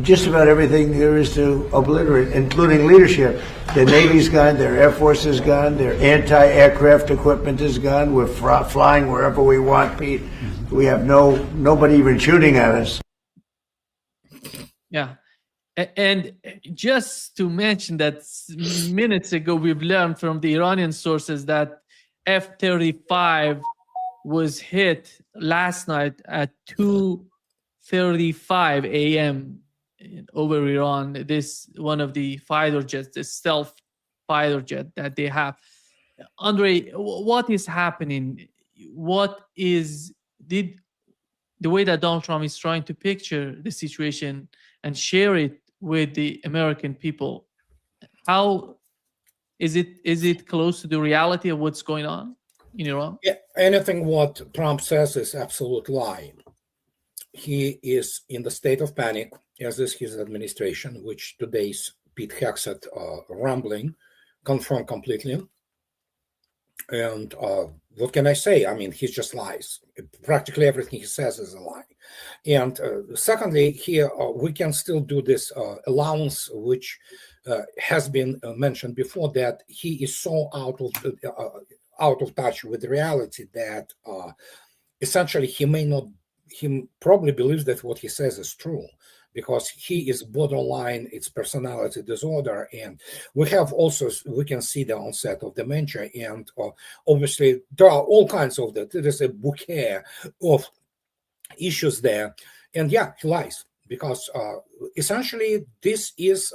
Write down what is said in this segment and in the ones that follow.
just about everything there is to obliterate, including leadership. The Navy's gone, their Air Force is gone, their anti-aircraft equipment is gone. We're flying wherever we want, Pete. We have nobody even shooting at us. Yeah. And just to mention that minutes ago, we've learned from the Iranian sources that F-35 was hit last night at 2:35 a.m. over Iran. This one of the fighter jets, the stealth fighter jet that they have. Andrei, what is happening? What is the way that Donald Trump is trying to picture the situation and share it with the American people? How is it close to the reality of what's going on in Iran? Yeah, anything what Trump says is absolute lie. He is in the state of panic, as is his administration, which today's Pete Hegseth rambling confirmed completely. And what can I say? I mean, he just lies. Practically everything he says is a lie. And secondly, here we can still do this allowance, which has been mentioned before, that he is so out of touch with reality that essentially he probably believes that what he says is true, because he is borderline, it's personality disorder. And we can see the onset of dementia. And obviously there are all kinds of that. There is a bouquet of issues there. And yeah, he lies, because essentially this is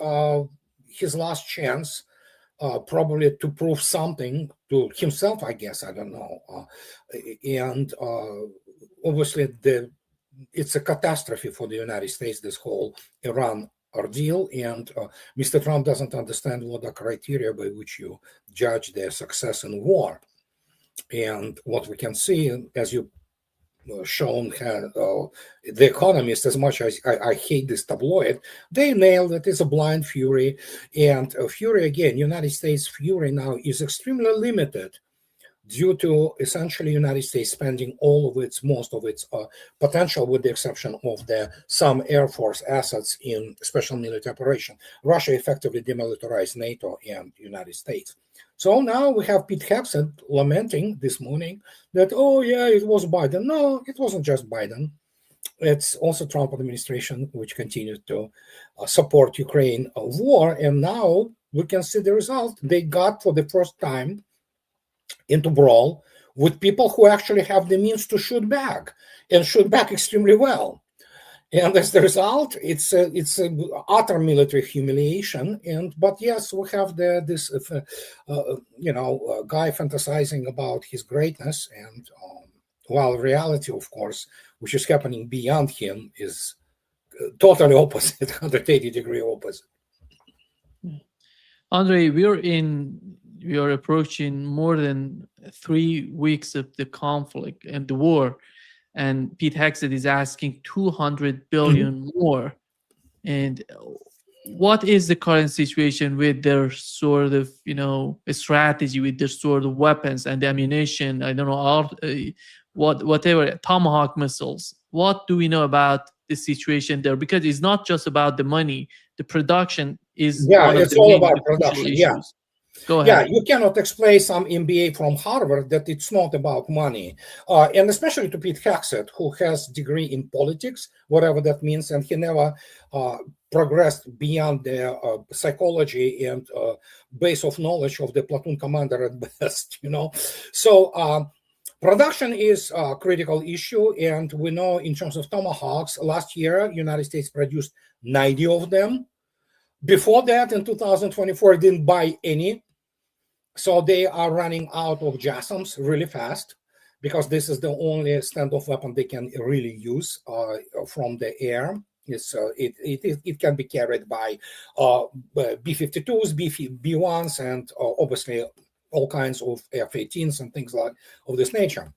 his last chance probably to prove something to himself, I guess, I don't know. And obviously it's a catastrophe for the United States, this whole Iran ordeal, and Mr. Trump doesn't understand what the criteria by which you judge their success in war. And what we can see, as you shown, The Economist, as much as I hate this tabloid, they nailed it. It's a blind fury. And fury, again, United States fury now is extremely limited due to essentially United States spending most of its potential, with the exception of some Air Force assets in special military operation. Russia effectively demilitarized NATO and United States. So now we have Pete Hegseth lamenting this morning that, oh yeah, it was Biden. No, it wasn't just Biden. It's also Trump administration, which continued to support Ukraine war. And now we can see the result. They got, for the first time, into brawl with people who actually have the means to shoot back, and shoot back extremely well. And as the result, it's a utter military humiliation. But yes, we have this guy fantasizing about his greatness, and while reality, of course, which is happening beyond him, is totally opposite, 180-degree opposite. Andrei, we are approaching more than 3 weeks of the conflict and the war, and Pete Hegseth is asking $200 billion more. And what is the current situation with their sort of, strategy, with their sort of weapons and ammunition? I don't know, whatever, Tomahawk missiles. What do we know about the situation there? Because it's not just about the money. The production is it's all about production. Issues. Yeah. Go ahead. Yeah, you cannot explain some MBA from Harvard that it's not about money. And especially to Pete Hegseth, who has degree in politics, whatever that means, and he never progressed beyond the psychology and base of knowledge of the platoon commander at best, So production is a critical issue, and we know in terms of Tomahawks, last year, United States produced 90 of them. Before that, in 2024, didn't buy any. So they are running out of JASSMs really fast, because this is the only standoff weapon they can really use from the air. It can be carried by B-52s, B-1s, and obviously all kinds of F-18s and things of this nature.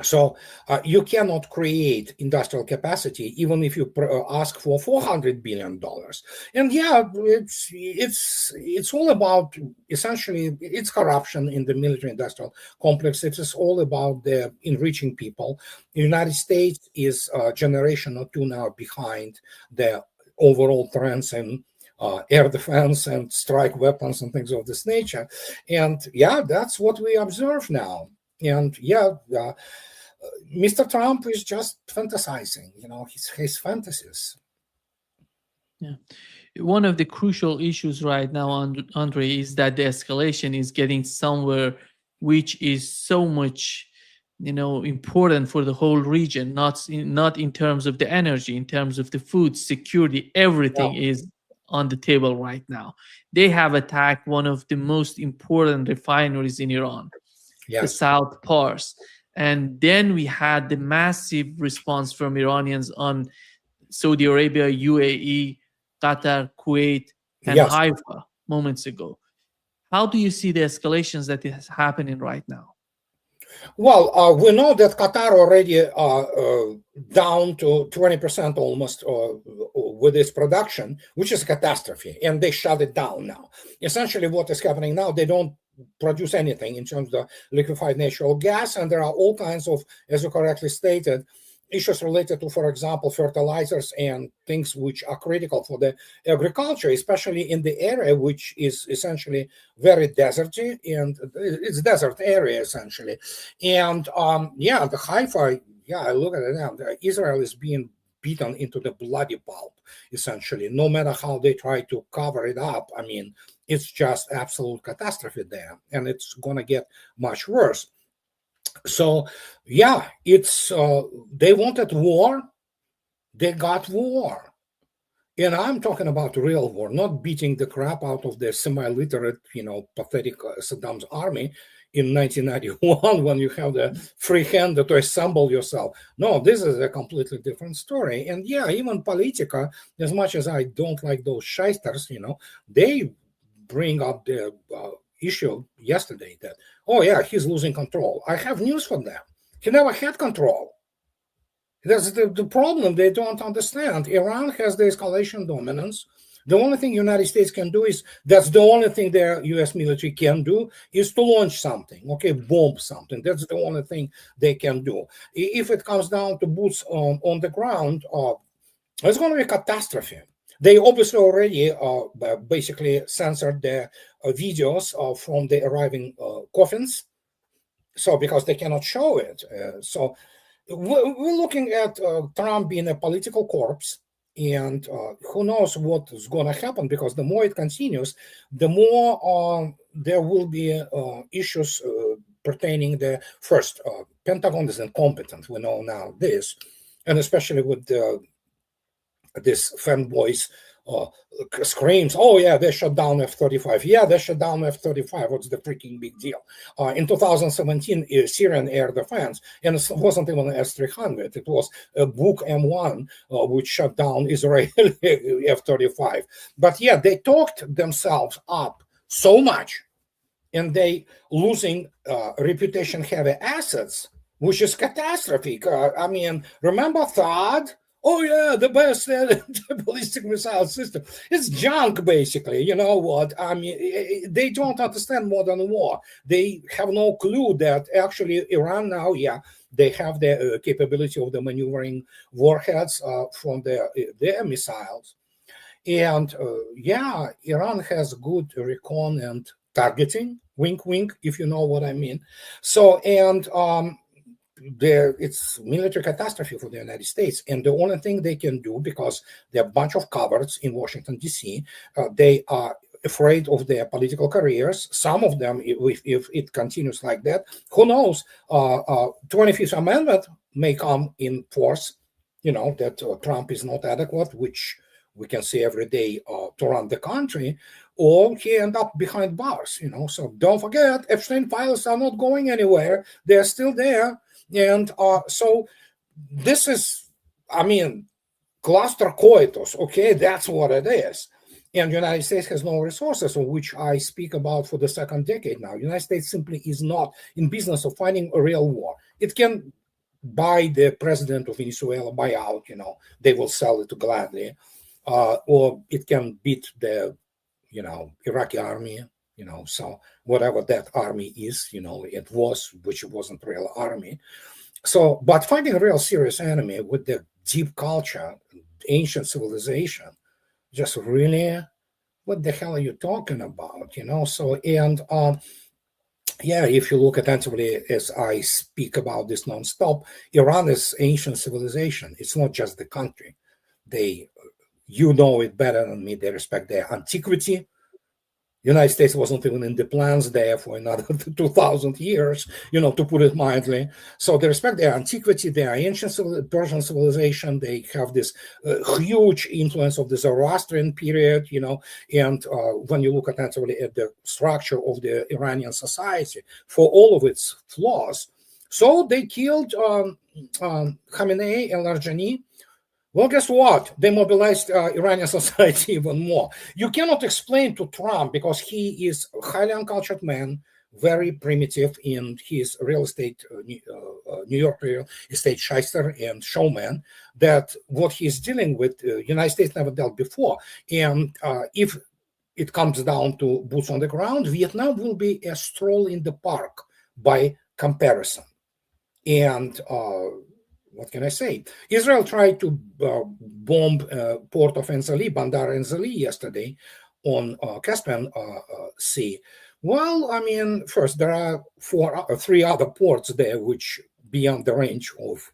So you cannot create industrial capacity even if you ask for $400 billion. And yeah, it's all about, essentially, it's corruption in the military-industrial complex. It is all about the enriching people. The United States is a generation or two now behind the overall trends in air defense and strike weapons and things of this nature. And yeah, that's what we observe now. And yeah, Mr. Trump is just fantasizing, his fantasies. Yeah. One of the crucial issues right now, Andre, is that the escalation is getting somewhere which is so much, important for the whole region, not in terms of the energy, in terms of the food security, everything is on the table right now. They have attacked one of the most important refineries in Iran, the South Pars. And then we had the massive response from Iranians on Saudi Arabia, UAE, Qatar, Kuwait, and Haifa moments ago. How do you see the escalations that is happening right now? Well, we know that Qatar already down to 20% almost with its production, which is a catastrophe, and they shut it down now. Essentially, what is happening now, they don't produce anything in terms of liquefied natural gas, and there are all kinds of, as you correctly stated, issues related to, for example, fertilizers and things which are critical for the agriculture, especially in the area which is essentially very deserty, and it's desert area essentially. And the Haifa, I look at it now, Israel is being beaten into the bloody pulp, essentially. No matter how they try to cover it up, I mean, it's just absolute catastrophe there, and it's going to get much worse. So, it's they wanted war, they got war. And I'm talking about real war, not beating the crap out of the semi-literate, pathetic Saddam's army in 1991 when you have the free hand to assemble yourself. No, this is a completely different story. And even Politica, as much as I don't like those shysters, they bring up the issue yesterday that, he's losing control. I have news for them. He never had control. That's the problem they don't understand. Iran has the escalation dominance. The only thing United States can do that's the only thing the U.S. military can do is to launch something, bomb something. That's the only thing they can do. If it comes down to boots on the ground, it's going to be a catastrophe. They obviously already basically censored the videos from the arriving coffins, so because they cannot show it. So we're looking at Trump being a political corpse, and who knows what is going to happen, because the more it continues, the more there will be issues pertaining the first, Pentagon is incompetent. We know now this, and especially with this fanboys screams, they shut down F-35. Yeah, they shut down F-35. What's the freaking big deal? In 2017, Syrian air defense, and it wasn't even an S-300. It was a Buk M1, which shut down Israeli F-35. But they talked themselves up so much, and they losing reputation-heavy assets, which is catastrophic. I mean, remember THAAD? The best ballistic missile system. It's junk, basically. You know what? I mean, they don't understand modern war. They have no clue that actually Iran now, they have the capability of the maneuvering warheads from their missiles. And Iran has good recon and targeting, wink, wink, if you know what I mean. So, and it's military catastrophe for the United States, and the only thing they can do, because there are a bunch of cowards in Washington D.C., they are afraid of their political careers. Some of them, if it continues like that, who knows? 25th Amendment may come in force. That Trump is not adequate, which we can see every day to run the country, or he end up behind bars. So don't forget, Epstein files are not going anywhere; they're still there. And so this is, cluster coitus, that's what it is. And the United States has no resources, of which I speak about for the second decade now. The United States simply is not in business of fighting a real war. It can buy the president of Venezuela, buy out, they will sell it gladly. Or it can beat the, Iraqi army, so whatever that army is, it was, which wasn't real army. So, but fighting a real serious enemy with the deep culture, ancient civilization, just really, what the hell are you talking about? So, and yeah, if you look attentively as I speak about this nonstop, Iran is ancient civilization. It's not just the country. You know it better than me. They respect their antiquity. United States wasn't even in the plans there for another 2,000 years, to put it mildly. So they respect their antiquity, their ancient Persian civilization. They have this huge influence of the Zoroastrian period, and when you look attentively at the structure of the Iranian society, for all of its flaws. So they killed Khamenei and Larijani. Well, guess what? They mobilized Iranian society even more. You cannot explain to Trump, because he is a highly uncultured man, very primitive in his real estate, New York real estate shyster and showman, that what he's dealing with, United States never dealt before. And if it comes down to boots on the ground, Vietnam will be a stroll in the park by comparison. And what can I say? Israel tried to bomb port of Enzali, Bandar Enzali, yesterday on Caspian Sea. Well, I mean, first, there are three other ports there which beyond the range of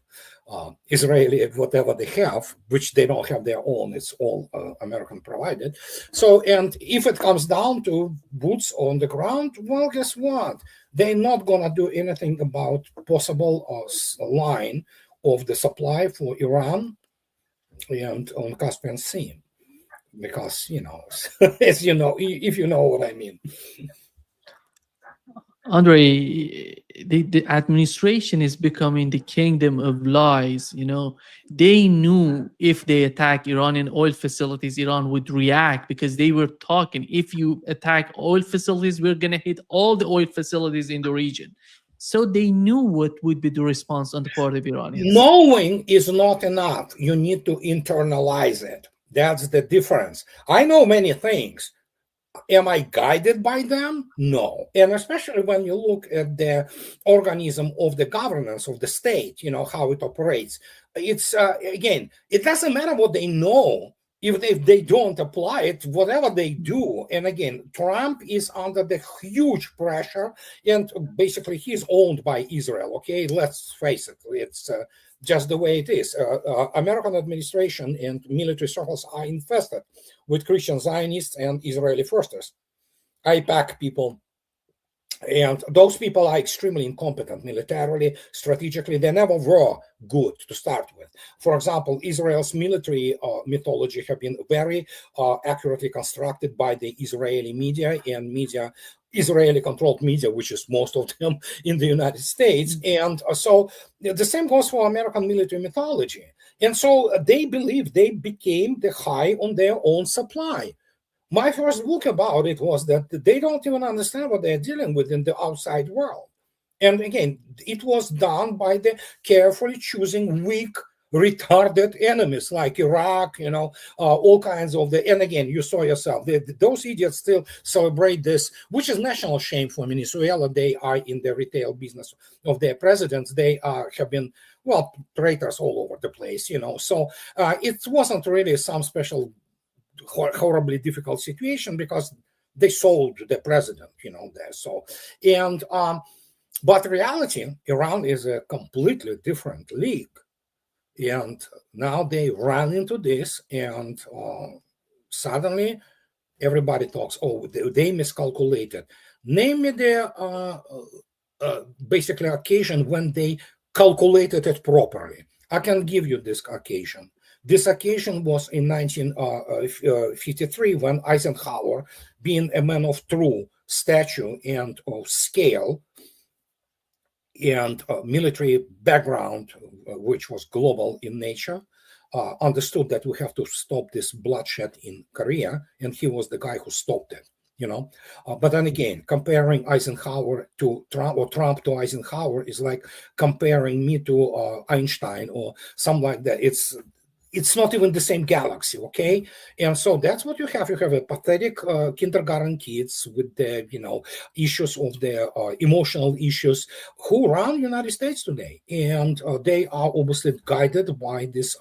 Israeli, whatever they have, which they don't have their own. It's all American provided. So, and if it comes down to boots on the ground, well, guess what? They're not going to do anything about possible line of the supply for Iran and on Caspian Sea, because, as you know, if you know what I mean. Andrei, the administration is becoming the kingdom of lies. They knew if they attack Iranian oil facilities, Iran would react, because they were talking, if you attack oil facilities, we're going to hit all the oil facilities in the region. So they knew what would be the response on the part of Iranians. Knowing is not enough. You need to internalize it. That's the difference. I know many things. Am I guided by them? No. And especially when you look at the organism of the governance of the state, how it operates. It's, again, it doesn't matter what they know. If they don't apply it, whatever they do. And again, Trump is under the huge pressure, and basically he's owned by Israel. Okay, let's face it. It's just the way it is. American administration and military circles are infested with Christian Zionists and Israeli firsters, IPAC people. And those people are extremely incompetent militarily, strategically. They never were good to start with. For example, Israel's military mythology have been very accurately constructed by the Israeli media and Israeli-controlled media, which is most of them in the United States. And so the same goes for American military mythology. And so they believe they became the high on their own supply. My first book about it was that they don't even understand what they're dealing with in the outside world. And again, it was done by the carefully choosing weak, retarded enemies like Iraq, all kinds of and again, you saw yourself, those idiots still celebrate this, which is national shame for Venezuela. They are in the retail business of their presidents. They have been, traitors all over the place, So it wasn't really some special horribly difficult situation, because they sold the president, there. So, and but reality, Iran is a completely different league, and now they run into this, and suddenly everybody talks, they miscalculated. Name me the basically occasion when they calculated it properly. I can give you this occasion. This occasion was in 1953, when Eisenhower, being a man of true stature and of scale and military background, which was global in nature, understood that we have to stop this bloodshed in Korea, and he was the guy who stopped it. But then again, comparing Eisenhower to Trump, or Trump to Eisenhower, is like comparing me to Einstein or something like that. it's not even the same galaxy, okay? And so that's what you have. You have a pathetic kindergarten kids with the, issues of their emotional issues who run United States today. And they are obviously guided by this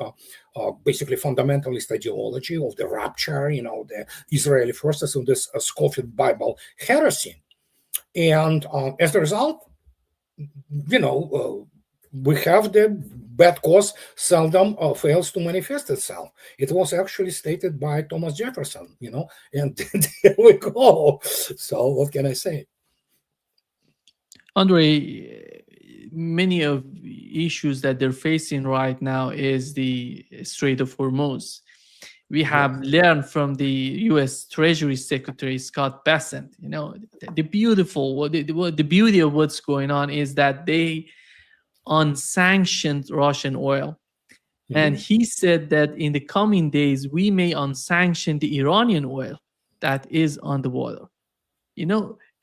basically fundamentalist ideology of the rapture, the Israeli forces of this Scofield Bible heresy. And as a result, we have the bad cause seldom fails to manifest itself. It was actually stated by Thomas Jefferson, and there we go. So what can I say? Andrei, many of issues that they're facing right now is the Strait of Hormuz. We have learned from the U.S. Treasury Secretary Scott Bessent. The beauty of what's going on is that they unsanctioned Russian oil, and he said that in the coming days we may unsanction the Iranian oil that is on the water.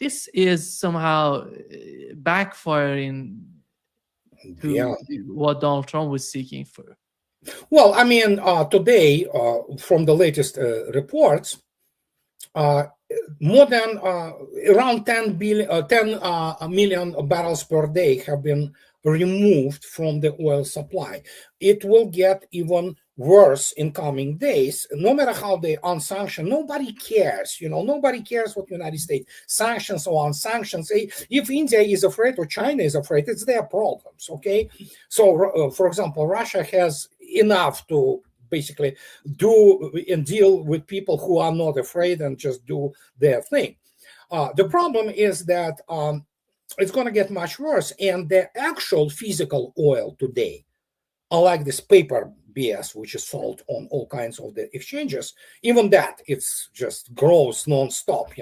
This is somehow backfiring to what Donald Trump was seeking for. Well, I mean, today, from the latest reports, more than around 10 million barrels per day have been removed from the oil supply. It will get even worse in coming days. No matter how they unsanction, nobody cares. Nobody cares what United States sanctions or unsanctions. If India is afraid or China is afraid, it's their problems. Okay, so for example, Russia has enough to basically do and deal with people who are not afraid and just do their thing. The problem is that it's going to get much worse, and the actual physical oil today, unlike this paper BS, which is sold on all kinds of the exchanges, even that, it's just grows non-stop.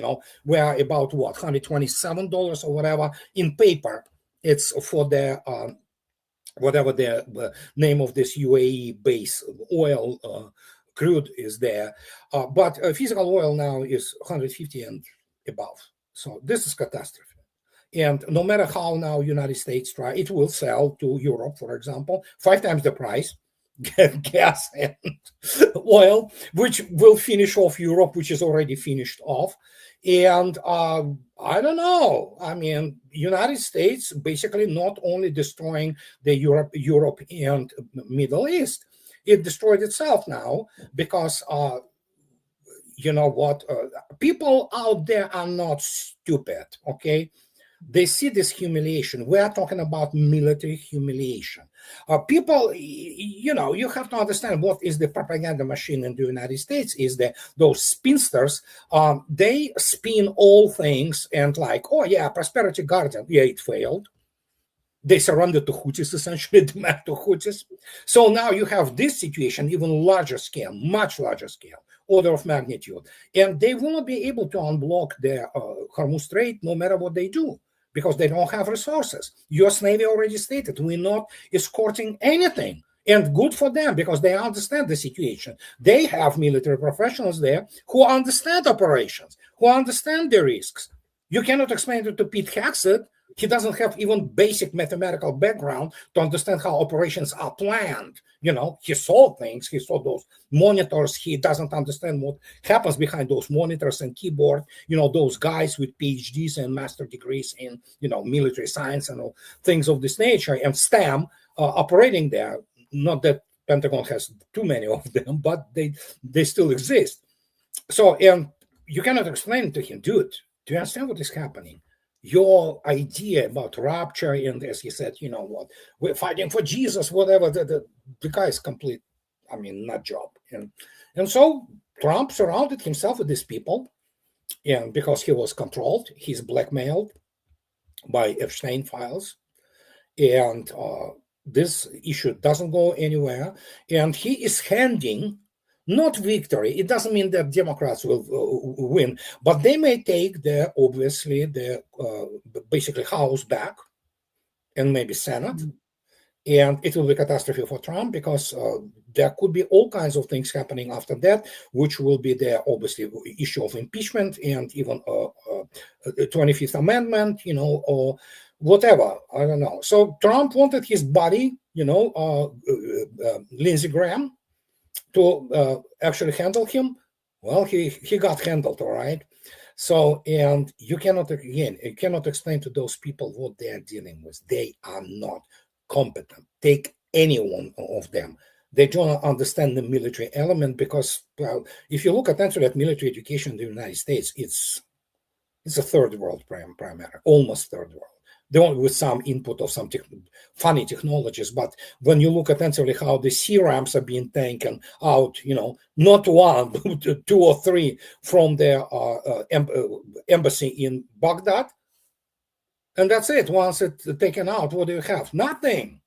We're about what, $127 or whatever in paper. It's for the whatever the name of this UAE base oil crude is there, but physical oil now is 150 and above. So this is catastrophe. And no matter how now United States try, it will sell to Europe, for example, 5 times the price, gas and oil, which will finish off Europe, which is already finished off. And I don't know. I mean, United States basically not only destroying the Europe and Middle East, it destroyed itself now because you know what? People out there are not stupid, okay? They see this humiliation. We are talking about military humiliation. People, you have to understand what is the propaganda machine in the United States is that those spinsters, they spin all things and like, oh yeah, prosperity guardian, yeah, it failed. They surrendered to Houthis, essentially, the map to Houthis. So now you have this situation, even larger scale, much larger scale, order of magnitude. And they will not be able to unblock the Hormuz Strait no matter what they do, because they don't have resources. U.S. Navy already stated we're not escorting anything. And good for them, because they understand the situation. They have military professionals there who understand operations, who understand the risks. You cannot explain it to Pete Hegseth. He doesn't have even basic mathematical background to understand how operations are planned. He saw things, he saw those monitors. He doesn't understand what happens behind those monitors and keyboard. Those guys with PhDs and master degrees in, military science and all things of this nature, and STEM operating there. Not that Pentagon has too many of them, but they still exist. So, and you cannot explain to him, dude, do you understand what is happening? Your idea about rapture, and as he said, what, we're fighting for Jesus, whatever, the guy is complete, nut job. And so Trump surrounded himself with these people, and because he was controlled, he's blackmailed by Epstein files, and this issue doesn't go anywhere, and he is handing not victory. It doesn't mean that Democrats will win, but they may take obviously the basically House back and maybe Senate. And it will be a catastrophe for Trump because there could be all kinds of things happening after that, which will be the obviously issue of impeachment and even 25th Amendment, or whatever. I don't know. So Trump wanted his buddy, Lindsey Graham, to actually handle him, well, he got handled, all right. So, and you cannot explain to those people what they are dealing with. They are not competent. Take any one of them. They don't understand the military element because, well, if you look essentially at military education in the United States, it's a third world primarily, almost third world. They want with some input of some funny technologies, but when you look attentively how the C-ramps are being taken out, not one, but 2 or 3 from their embassy in Baghdad, and that's it. Once it's taken out, what do you have? Nothing.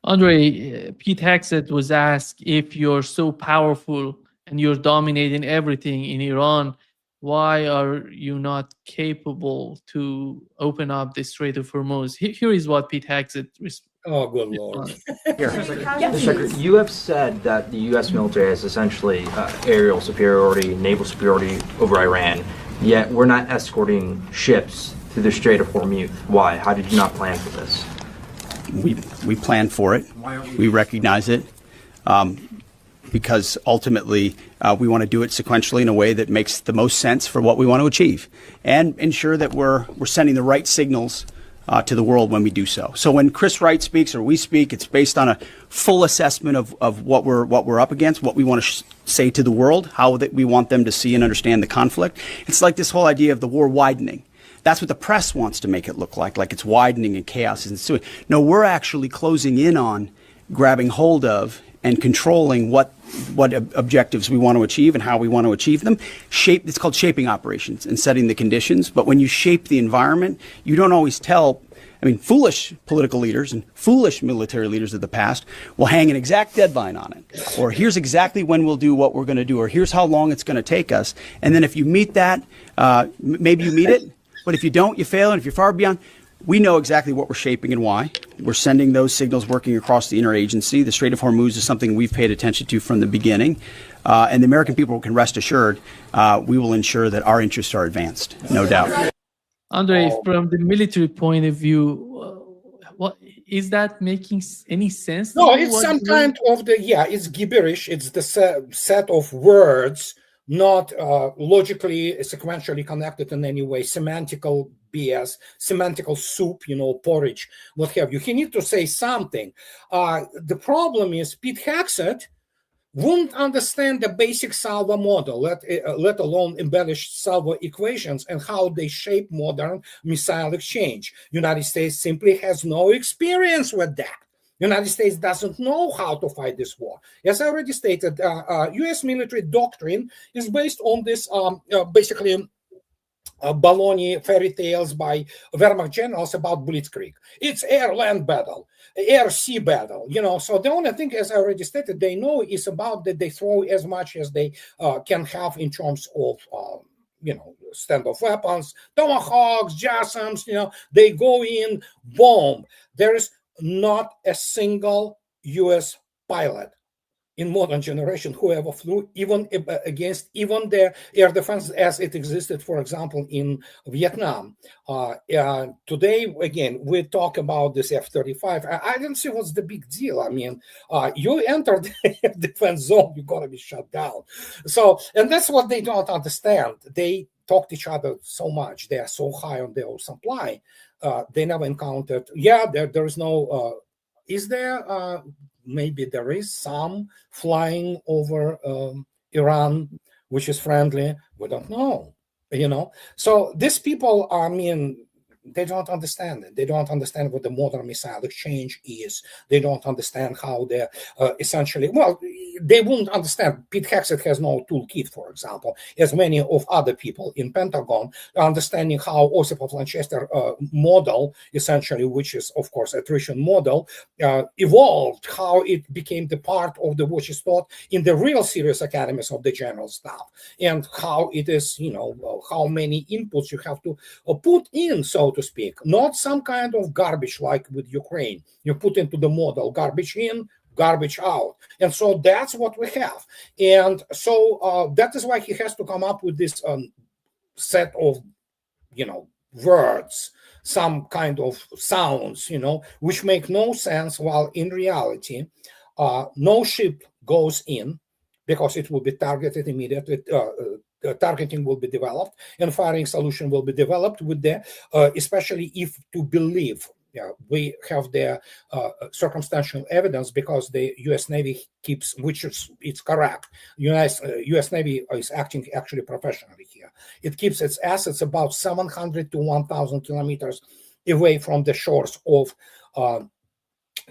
Andrei, Pete Hegseth was asked, if you're so powerful and you're dominating everything in Iran, why are you not capable to open up the Strait of Hormuz? Here is what Pete Hegseth Oh, good Lord. You have said that the U.S. military has essentially aerial superiority, naval superiority over Iran, yet we're not escorting ships through the Strait of Hormuz. Why? How did you not plan for this? We planned for it. We recognize it. Because ultimately we want to do it sequentially in a way that makes the most sense for what we want to achieve and ensure that we're sending the right signals to the world when we do so. So when Chris Wright speaks or we speak, it's based on a full assessment of what we're up against, what we want to say to the world, how that we want them to see and understand the conflict. It's like this whole idea of the war widening. That's what the press wants to make it look like it's widening and chaos is ensuing. No, we're actually closing in on grabbing hold of and controlling what objectives we want to achieve and how we want to achieve them. It's called shaping operations and setting the conditions. But when you shape the environment, you don't always tell. I mean, foolish political leaders and foolish military leaders of the past will hang an exact deadline on it. Or here's exactly when we'll do what we're going to do. Or here's how long it's going to take us. And then if you meet that, maybe you meet it. But if you don't, you fail. And if you're far beyond, we know exactly what we're shaping and why. We're sending those signals working across the interagency. The Strait of Hormuz is something we've paid attention to from the beginning. And the American people can rest assured we will ensure that our interests are advanced, no doubt. Andrei, from the military point of view, what is that making any sense? No, it's some kind of it's gibberish. It's the set of words, not logically, sequentially connected in any way, semantical BS, semantical soup, porridge, what have you. He need to say something. The problem is Pete Hegseth wouldn't understand the basic salvo model, let alone embellished salvo equations and how they shape modern missile exchange. United States simply has no experience with that. United States doesn't know how to fight this war. As I already stated, U.S. military doctrine is based on this basically baloney fairy tales by Wehrmacht generals about Blitzkrieg. It's air-land battle, air-sea battle, So the only thing, as I already stated, they know is about that they throw as much as they can have in terms of standoff weapons, tomahawks, JASSMs, they go in, bomb. There is not a single U.S. pilot in modern generation who ever flew even against even the air defense as it existed, for example, in Vietnam. Today, again, we talk about this F-35. I didn't see what's the big deal. I mean, you entered the defense zone, you're going to be shut down. So, and that's what they don't understand. They talk to each other so much. They are so high on their own supply. They never encountered, there is no, is there, maybe there is some flying over Iran, which is friendly. We don't know, So these people, they don't understand it. They don't understand what the modern missile exchange is. They don't understand how they're essentially, they wouldn't understand. Pete Hegseth has no toolkit, for example, as many of other people in Pentagon, understanding how Osipov Lanchester model, essentially, which is, of course, attrition model, evolved, how it became the part of the which is taught in the real serious academies of the general staff, and how it is, how many inputs you have to put in, so to speak, not some kind of garbage like with Ukraine. You put into the model garbage in, garbage out. And so that's what we have. And so that is why he has to come up with this set of, words some kind of sounds, which make no sense, while in reality, no ship goes in because it will be targeted immediately. Targeting will be developed and firing solution will be developed with the, especially if to believe we have the circumstantial evidence, because the U.S. Navy keeps, which is it's correct. U.S. Navy is acting actually professionally here. It keeps its assets about 700 to 1,000 kilometers away from the shores of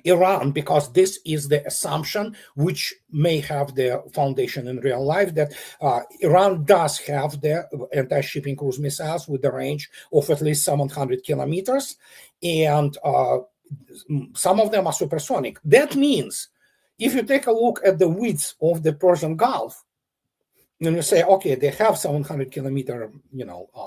Iran, because this is the assumption which may have the foundation in real life, that Iran does have the anti-shipping cruise missiles with the range of at least 700 kilometers, and some of them are supersonic. That means if you take a look at the width of the Persian Gulf, and you say, okay, they have 700 kilometer,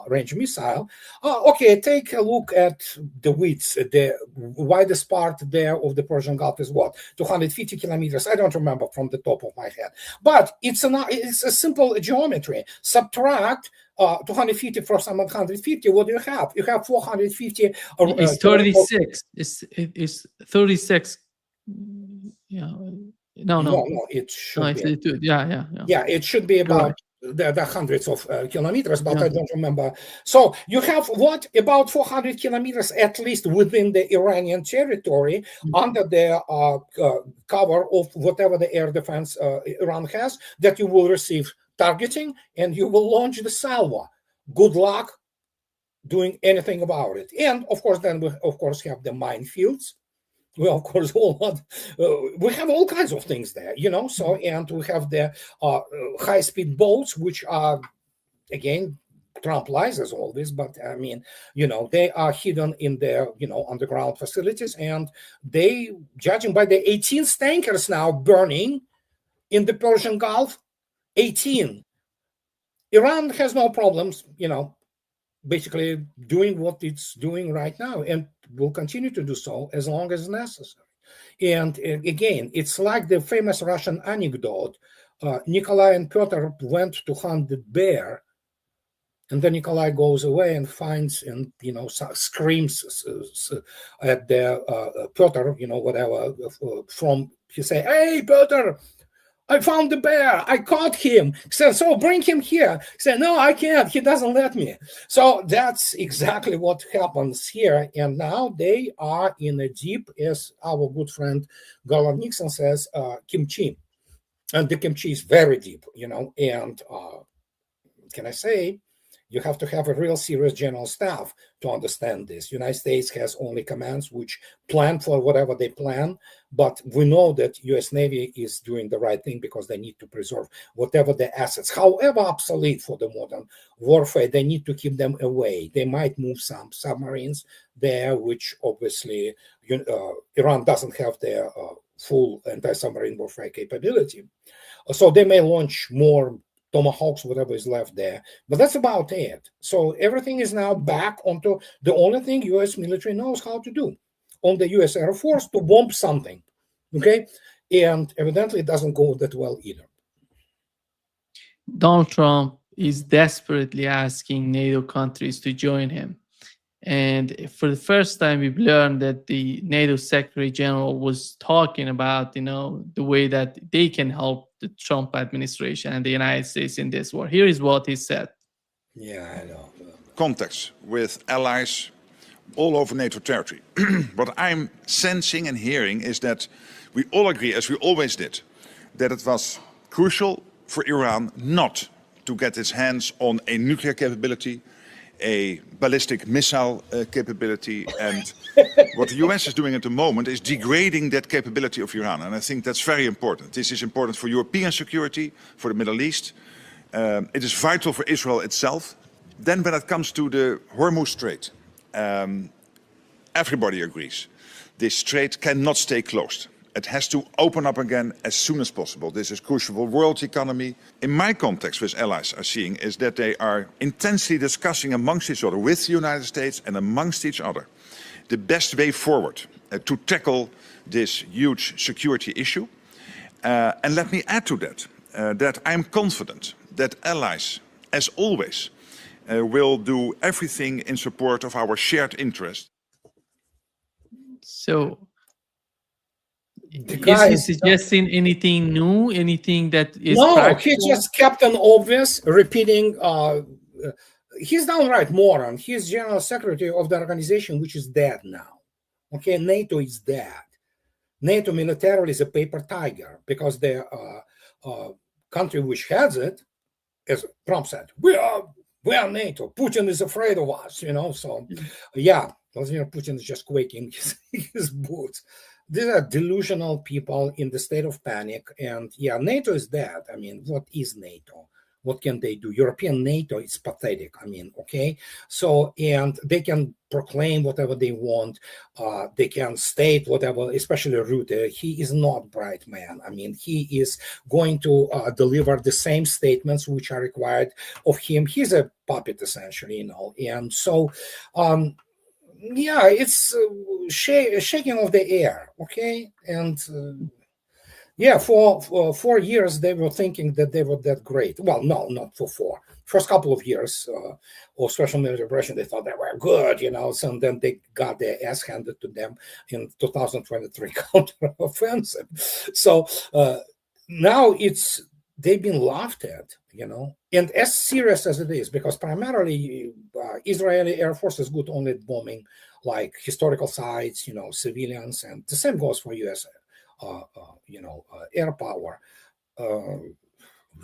range missile. Okay, take a look at the width. The widest part there of the Persian Gulf is what? 250 kilometers. I don't remember from the top of my head. But it's a simple geometry. Subtract 250 from 750. What do you have? You have 450. It's 36. It's 36. Yeah. No, it should be. Yeah, it should be about the hundreds of kilometers, but I don't remember. So you have what, about 400 kilometers at least within the Iranian territory, under the cover of whatever the air defense Iran has, that you will receive targeting and you will launch the salvo. Good luck doing anything about it. And of course, then we have the minefields. We of course we have all kinds of things there, So, and we have the high-speed boats, which are, again, Trump lies as always, but I mean, they are hidden in their underground facilities, and they, judging by the 18 tankers now burning in the Persian Gulf, 18. Iran has no problems, basically doing what it's doing right now, and will continue to do so as long as necessary. And again, it's like the famous Russian anecdote. Nikolai and Pyotr went to hunt the bear, and then Nikolai goes away and finds and screams at the Pyotr, whatever, from, he say, "Hey, Pyotr, I found the bear. I caught him." He said, "So bring him here." He said, "No, I can't. He doesn't let me." So that's exactly what happens here. And now they are in a deep, as our good friend Garland Nixon says, kimchi. And the kimchi is very deep, and can I say, you have to have a real serious general staff to understand this. United States has only commands which plan for whatever they plan, but we know that U.S. Navy is doing the right thing because they need to preserve whatever the assets, however obsolete for the modern warfare, they need to keep them away. They might move some submarines there, which obviously Iran doesn't have their full anti-submarine warfare capability. So they may launch more Tomahawks, whatever is left there. But that's about it. So everything is now back onto the only thing U.S. military knows how to do, on the U.S. Air Force, to bomb something. Okay? And evidently it doesn't go that well either. Donald Trump is desperately asking NATO countries to join him. And for the first time, we've learned that the NATO Secretary General was talking about, the way that they can help the Trump administration and the United States in this war. Here is what he said. Yeah, I know. Contacts with allies all over NATO territory. What I'm sensing and hearing is that we all agree, as we always did, that it was crucial for Iran not to get its hands on a nuclear capability, a ballistic missile capability, and what the US is doing at the moment is degrading that capability of Iran, and I think that's very important. This is important for European security, for the Middle East. It is vital for Israel itself. Then when it comes to the Hormuz Strait, everybody agrees this strait cannot stay closed. It has to open up again as soon as possible. This is crucial for world economy. In my context with allies are seeing is that they are intensely discussing amongst each other, with the United States and amongst each other, the best way forward to tackle this huge security issue. And let me add to that, that I'm confident that allies, as always, will do everything in support of our shared interest. So, The is guy he is suggesting anything new, anything that is no, practical? he just kept an obvious, repeating. He's downright moron. He's general secretary of the organization, which is dead now. Okay, NATO is dead. NATO militarily is a paper tiger because the country which heads it, as Trump said, we are NATO. Putin is afraid of us, you know. So, yeah, Vladimir Putin is just quaking his boots. These are delusional people in the state of panic. And yeah, NATO is dead. I mean, what is NATO? What can they do? European NATO is pathetic. I mean, okay. So, and they can proclaim whatever they want. They can state whatever, especially Rutte. He is not a bright man. I mean, he is going to deliver the same statements which are required of him. He's a puppet, essentially, you know. And so, yeah, it's shaking of the air, okay? And yeah, for 4 years, they were thinking that they were that great. Well, no, not for 4. First couple of years of special military operation, they thought they were good, you know, so then they got their ass handed to them in 2023 counteroffensive. So now they've been laughed at, you know, and as serious as it is, because primarily Israeli Air Force is good only at bombing like historical sites, you know, civilians, and the same goes for U.S. You know, air power.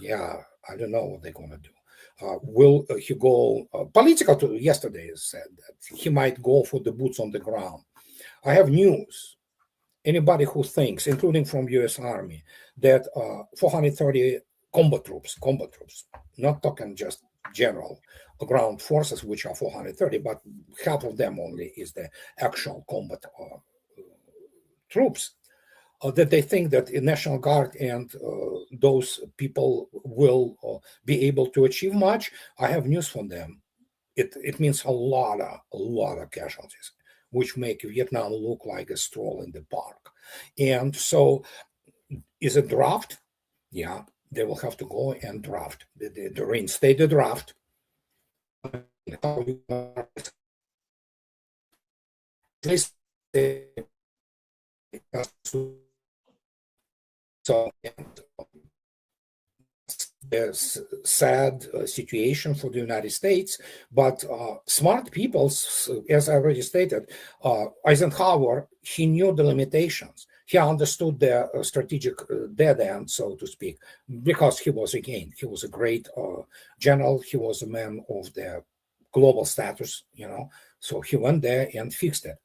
Yeah, I don't know what they're going to do. Will he go? Political yesterday said that he might go for the boots on the ground. I have news. Anybody who thinks, including from U.S. Army, that 430 combat troops, not talking just general ground forces, which are 430, but half of them only is the actual combat troops, that they think that the National Guard and those people will be able to achieve much. I have news for them. It means a lot of casualties, which make Vietnam look like a stroll in the park. And so, is it draft? Yeah, they will have to go and draft. They reinstate the draft. So, there's sad situation for the United States, but smart people, as I already stated, Eisenhower, he knew the limitations. He understood the strategic dead end, so to speak, because he was a great general. He was a man of the global status, you know, so he went there and fixed it.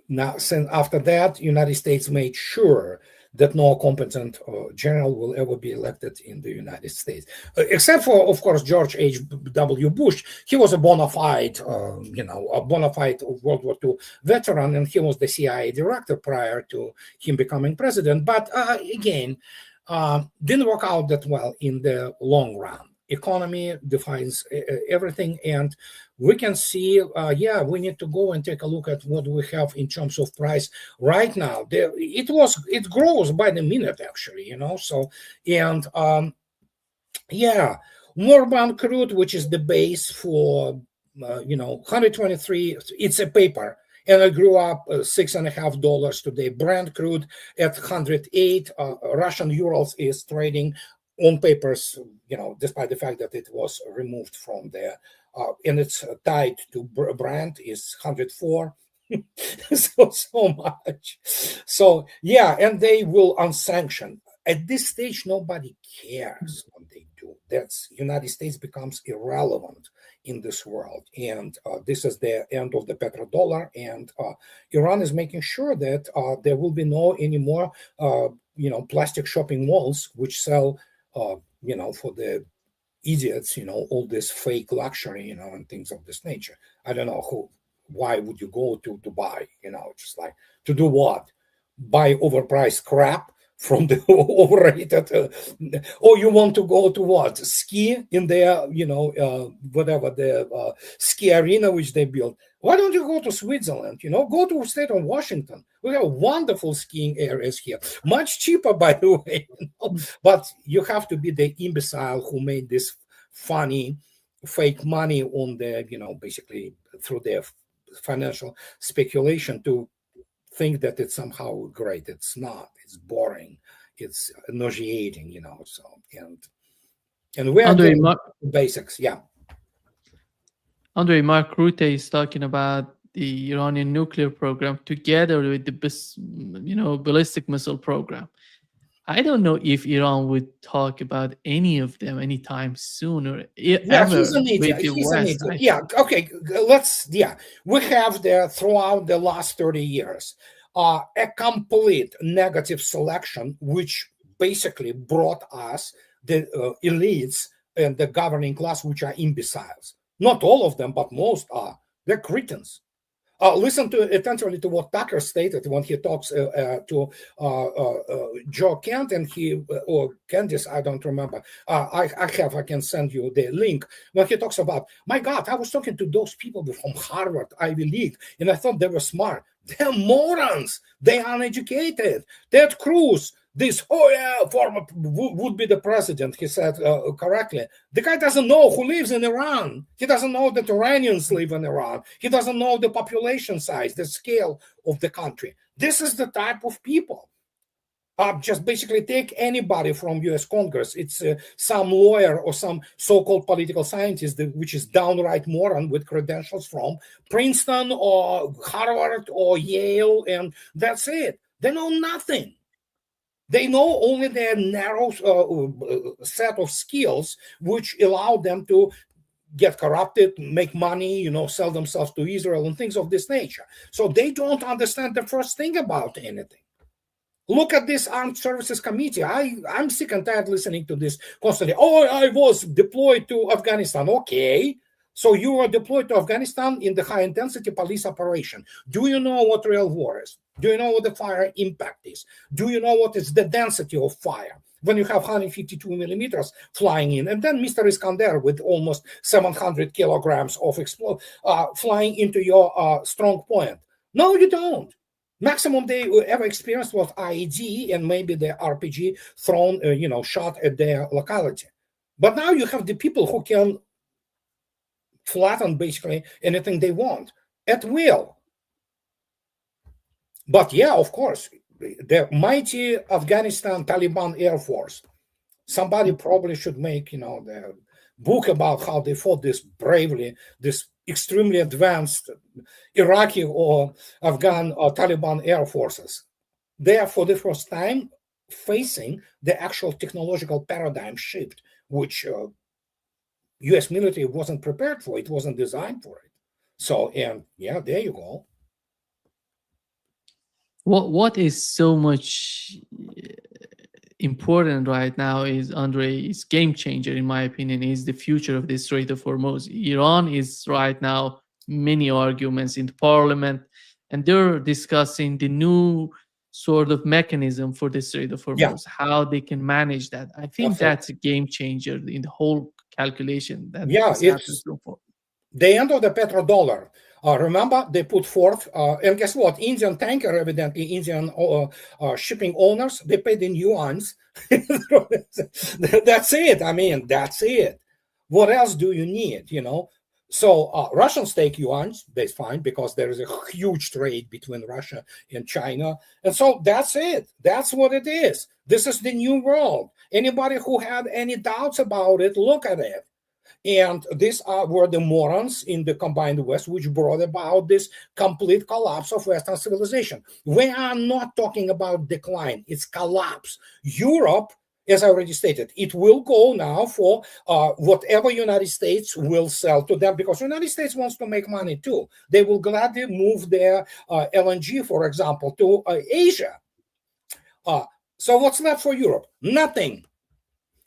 Now, since after that, United States made sure that no competent general will ever be elected in the United States, except for, of course, George H.W. Bush. He was a bona fide, a bona fide World War II veteran, and he was the CIA director prior to him becoming president. But again, didn't work out that well in the long run. Economy defines everything, and we can see, we need to go and take a look at what we have in terms of price right now. It grows by the minute, actually, you know. So, and Morban crude, which is the base for 123. It's a paper, and it grew up $6.50 today. Brent crude at 108. Russian Urals is trading on papers, you know, despite the fact that it was removed from there, and it's tied to Brent is 104. so much. So yeah, and they will unsanction. At this stage, nobody cares what they do. That's United States becomes irrelevant in this world, and this is the end of the petrodollar. And Iran is making sure that there will be no anymore, plastic shopping malls which sell. For the idiots, all this fake luxury, and things of this nature. I don't know why would you go to buy, just like to do what? Buy overpriced crap from the overrated, or you want to go to what? Ski in there, whatever the ski arena which they built. Why don't you go to Switzerland? Go to the state of Washington. We have wonderful skiing areas here, much cheaper, by the way. But you have to be the imbecile who made this funny fake money on the, basically through their financial speculation to think that it's somehow great. It's not. It's boring. It's nauseating, So and we are Andre, getting the basics. Yeah. Andre, Mark Rutte is talking about the Iranian nuclear program together with the ballistic missile program. I don't know if Iran would talk about any of them anytime soon or ever He's an idiot. with the He's an West. idiot. Yeah. Okay. We have there throughout the last 30 years a complete negative selection, which basically brought us the elites and the governing class, which are imbeciles. Not all of them, but most are. They're cretins. Listen attentively to what Tucker stated when he talks to Joe Kent and or Candice, I don't remember. I can send you the link when he talks about, my God, I was talking to those people from Harvard, Ivy League, and I thought they were smart. They're morons. They are uneducated. Ted Cruz, former would be the president, he said correctly. The guy doesn't know who lives in Iran. He doesn't know that Iranians live in Iran. He doesn't know the population size, the scale of the country. This is the type of people. Just basically take anybody from US Congress. It's some lawyer or some so-called political scientist, which is downright moron with credentials from Princeton or Harvard or Yale, and that's it. They know nothing. They know only their narrow set of skills, which allow them to get corrupted, make money, sell themselves to Israel and things of this nature. So they don't understand the first thing about anything. Look at this Armed Services Committee. I'm sick and tired listening to this constantly. Oh, I was deployed to Afghanistan. Okay. So you were deployed to Afghanistan in the high-intensity police operation. Do you know what real war is? Do you know what the fire impact is? Do you know what is the density of fire when you have 152 millimeters flying in? And then Mr. Iskander with almost 700 kilograms of flying into your strong point. No, you don't. Maximum they ever experienced was IED and maybe the RPG thrown, shot at their locality. But now you have the people who can flatten basically anything they want at will. But yeah, of course, the mighty Afghanistan Taliban Air Force. Somebody probably should make, the book about how they fought this bravely, this extremely advanced Iraqi or Afghan or Taliban air forces. They are for the first time facing the actual technological paradigm shift, which U.S. military wasn't prepared for. It wasn't designed for it. So, and yeah, there you go. What is so much important right now is, Andre, is game changer, in my opinion, is the future of this Strait of Hormuz. Iran is right now many arguments in the parliament, and they're discussing the new sort of mechanism for the Strait of Hormuz, how they can manage that. I think that's a game changer in the whole calculation. That it's the end of the petrodollar. Remember, they put forth, and guess what? Indian tanker, evidently, Indian shipping owners, they paid in yuans. That's it. I mean, that's it. What else do you need, So Russians take yuans, that's fine, because there is a huge trade between Russia and China. And so that's it. That's what it is. This is the new world. Anybody who had any doubts about it, look at it. And these were the morons in the combined West, which brought about this complete collapse of Western civilization. We are not talking about decline, it's collapse. Europe, as I already stated, it will go now for whatever United States will sell to them, because the United States wants to make money too. They will gladly move their LNG, for example, to Asia. So what's left for Europe? Nothing.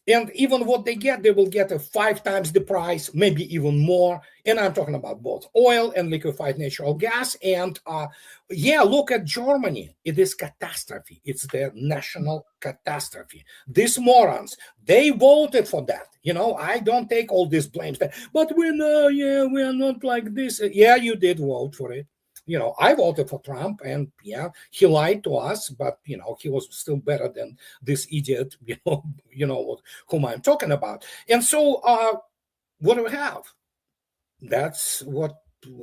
And even what they get, they will get 5 times the price, maybe even more. And I'm talking about both oil and liquefied natural gas. And look at Germany. It is catastrophe. It's their national catastrophe. These morons, they voted for that. I don't take all these blames. But we are not like this. Yeah, you did vote for it. I voted for Trump, and he lied to us, but he was still better than this idiot, whom I'm talking about. And so what do we have? That's what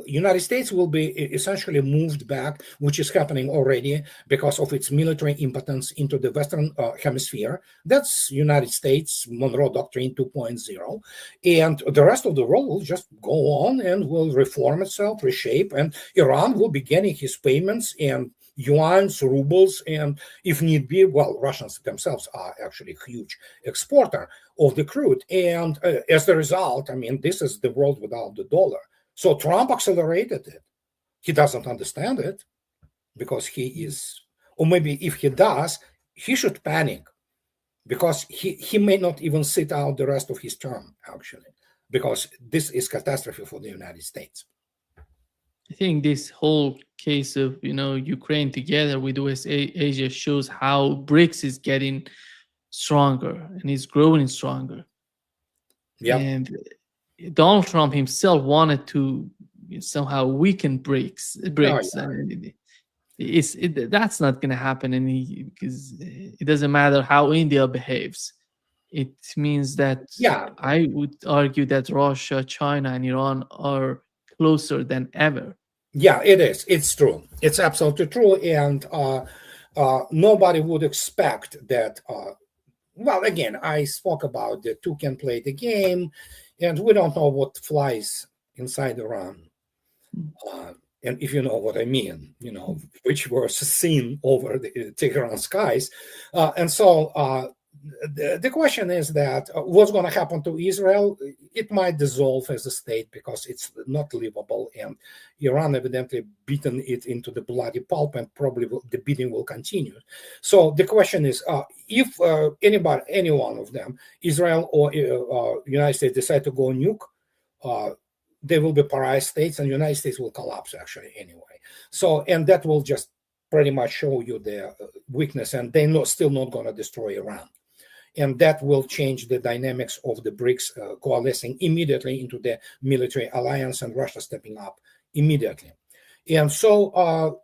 United States will be essentially moved back, which is happening already because of its military impotence into the Western hemisphere. That's United States Monroe Doctrine 2.0. And the rest of the world will just go on and will reform itself, reshape, and Iran will be getting his payments and yuans, rubles, and if need be, well, Russians themselves are actually a huge exporter of the crude. And as a result, I mean, this is the world without the dollar. So Trump accelerated it. He doesn't understand it because he is, or maybe if he does, he should panic because he may not even sit out the rest of his term, actually, because this is catastrophe for the United States. I think this whole case of, Ukraine together with Asia shows how BRICS is getting stronger and is growing stronger. Yeah. And Donald Trump himself wanted to somehow weaken BRICS. And that's not going to happen, because it doesn't matter how India behaves. It means that I would argue that Russia, China, and Iran are closer than ever. Yeah, it is. It's true. It's absolutely true. And nobody would expect that. Well, again, I spoke about the two can play the game, and we don't know what flies inside Iran. And if you know what I mean, which was seen over the Tehran skies. And so the question is that what's going to happen to Israel? It might dissolve as a state because it's not livable, and Iran evidently beaten it into the bloody pulp, and probably the beating will continue. So the question is, if any one of them, Israel or United States, decide to go nuke, they will be pariah states, and the United States will collapse actually anyway. So, and that will just pretty much show you their weakness, and they're still not going to destroy Iran. And that will change the dynamics of the BRICS coalescing immediately into the military alliance and Russia stepping up immediately. And so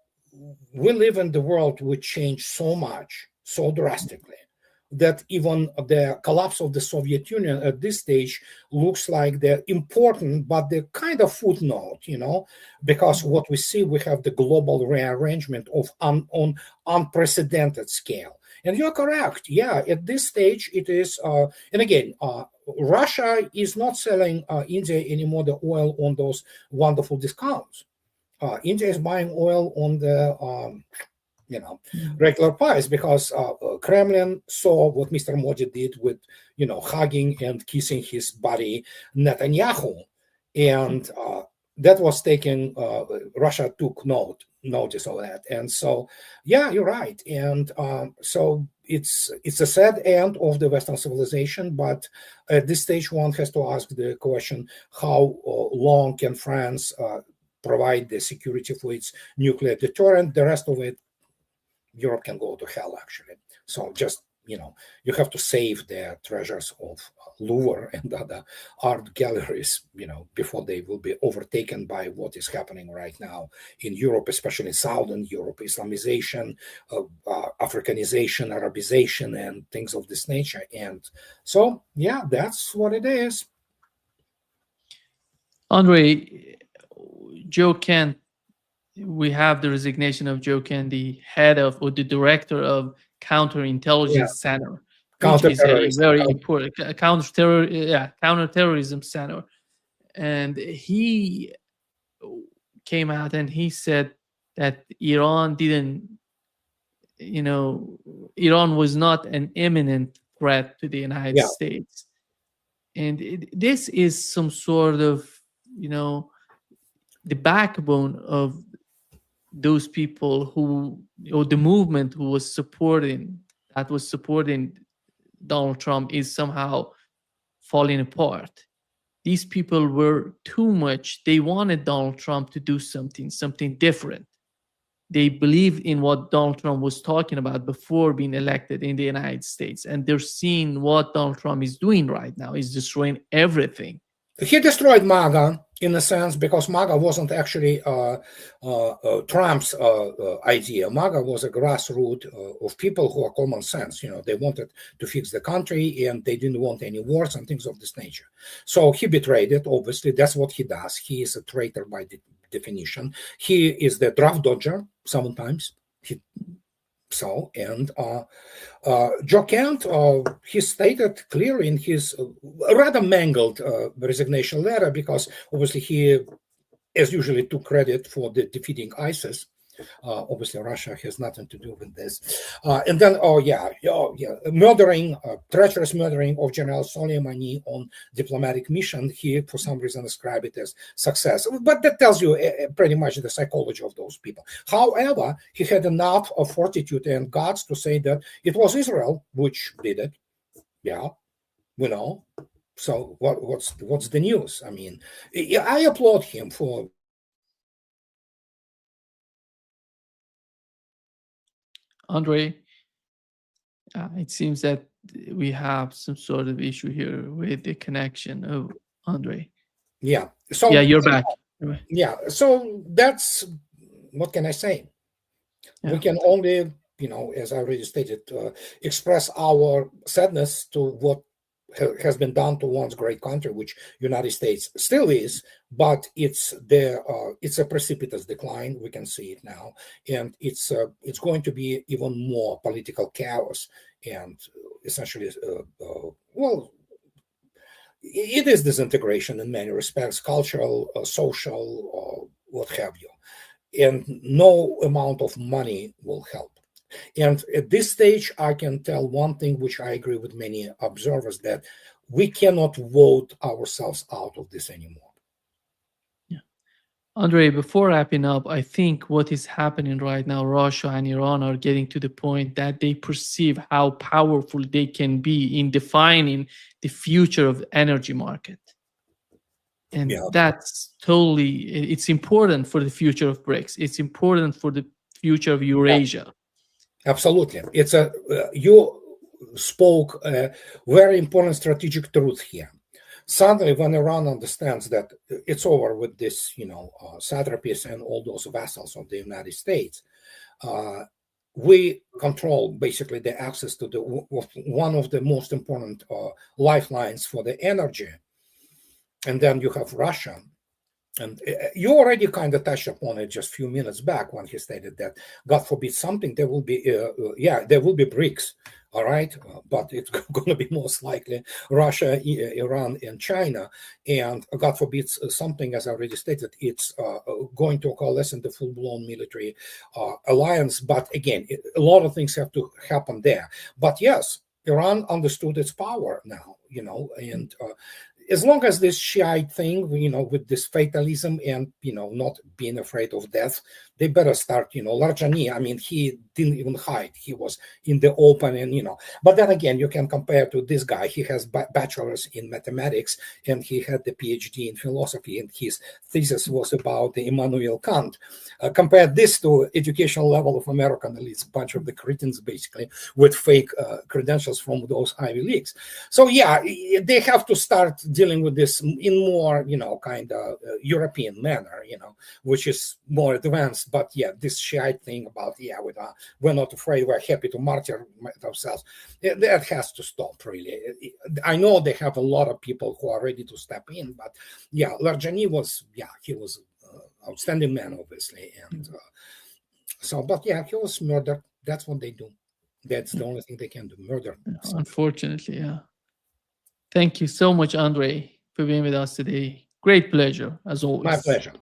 we live in the world which changed so much, so drastically, that even the collapse of the Soviet Union at this stage looks like they're important, but they're kind of footnote, because what we see, we have the global rearrangement of on unprecedented scale. And you're correct. Yeah, at this stage, it is, and again, Russia is not selling India anymore the oil on those wonderful discounts. India is buying oil on the, regular price because Kremlin saw what Mr. Modi did with, hugging and kissing his buddy Netanyahu. And that was taken, Russia took notice of that. And so, yeah, you're right. And so it's a sad end of the Western civilization, but at this stage, one has to ask the question, how long can France provide the security for its nuclear deterrent? The rest of it, Europe can go to hell, actually. So just, you have to save the treasures of Louvre and other art galleries, before they will be overtaken by what is happening right now in Europe, especially Southern Europe, Islamization, Africanization, Arabization, and things of this nature. And so, yeah, that's what it is. Andrei, Joe Kent, we have the resignation of Joe Kent, the head of, or the director of Counterintelligence Center, which is a very important counterterrorism center. And he came out and he said that Iran Iran was not an imminent threat to the United States. And this is some sort of, the backbone of those people or the movement that was supporting Donald Trump is somehow falling apart. These people were too much. They wanted Donald Trump to do something different. They believed in what Donald Trump was talking about before being elected in the United States. And they're seeing what Donald Trump is doing right now. He's destroying everything. He destroyed MAGA. in a sense, because MAGA wasn't actually Trump's idea. MAGA was a grassroots of people who are common sense. You know, they wanted to fix the country and they didn't want any wars and things of this nature. So he betrayed it. Obviously, that's what he does. He is a traitor by definition. He is the draft dodger sometimes. Joe Kent, he stated clearly in his rather mangled resignation letter, because obviously he, as usually, took credit for the defeating ISIS. Obviously, Russia has nothing to do with this. And then, treacherous murdering of General Soleimani on diplomatic mission. He, for some reason, described it as success. But that tells you pretty much the psychology of those people. However, he had enough of fortitude and guts to say that it was Israel which did it. Yeah, we know. So what's the news? I mean, I applaud him for. Andrei, it seems that we have some sort of issue here with the connection of Andrei. Yeah. So yeah, you're back. Yeah. So that's, what can I say? Yeah. We can only, as I already stated, express our sadness to what has been done to one's great country, which United States still is, but it's a precipitous decline. We can see it now, and it's going to be even more political chaos, and essentially, it is disintegration in many respects, cultural, social, what have you, and no amount of money will help. And at this stage, I can tell one thing, which I agree with many observers, that we cannot vote ourselves out of this anymore. Yeah. Andrei, before wrapping up, I think what is happening right now, Russia and Iran are getting to the point that they perceive how powerful they can be in defining the future of the energy market. And that's totally, it's important for the future of BRICS. It's important for the future of Eurasia. Absolutely. It's you spoke a very important strategic truth here. Suddenly, when Iran understands that it's over with this, satrapies and all those vassals of the United States, we control basically the access to one of the most important lifelines for the energy. And then you have Russia. And you already kind of touched upon it just a few minutes back when he stated that, God forbid something, there will be, there will be BRICS, all right? But it's going to be most likely Russia, Iran, and China. And God forbid something, as I already stated, it's going to coalesce in the full-blown military alliance. But again, a lot of things have to happen there. But yes, Iran understood its power now, and as long as this Shiite thing, with this fatalism and, not being afraid of death, they better start, Larjani, I mean, he didn't even hide. He was in the open and, but then again, you can compare to this guy. He has bachelor's in mathematics and he had the PhD in philosophy, and his thesis was about the Immanuel Kant. Compare this to educational level of American elites, a bunch of the cretins basically with fake credentials from those Ivy Leagues. So yeah, they have to start dealing with this in more, kind of European manner, which is more advanced. But yeah, this Shiite thing about, we're not afraid, we're happy to martyr ourselves, that has to stop, really. I know they have a lot of people who are ready to step in, but yeah, Larjani was, he was outstanding man, obviously. And but yeah, he was murdered. That's what they do. That's the only thing they can do, murder. Unfortunately, yeah. Thank you so much, Andrei, for being with us today. Great pleasure, as always. My pleasure.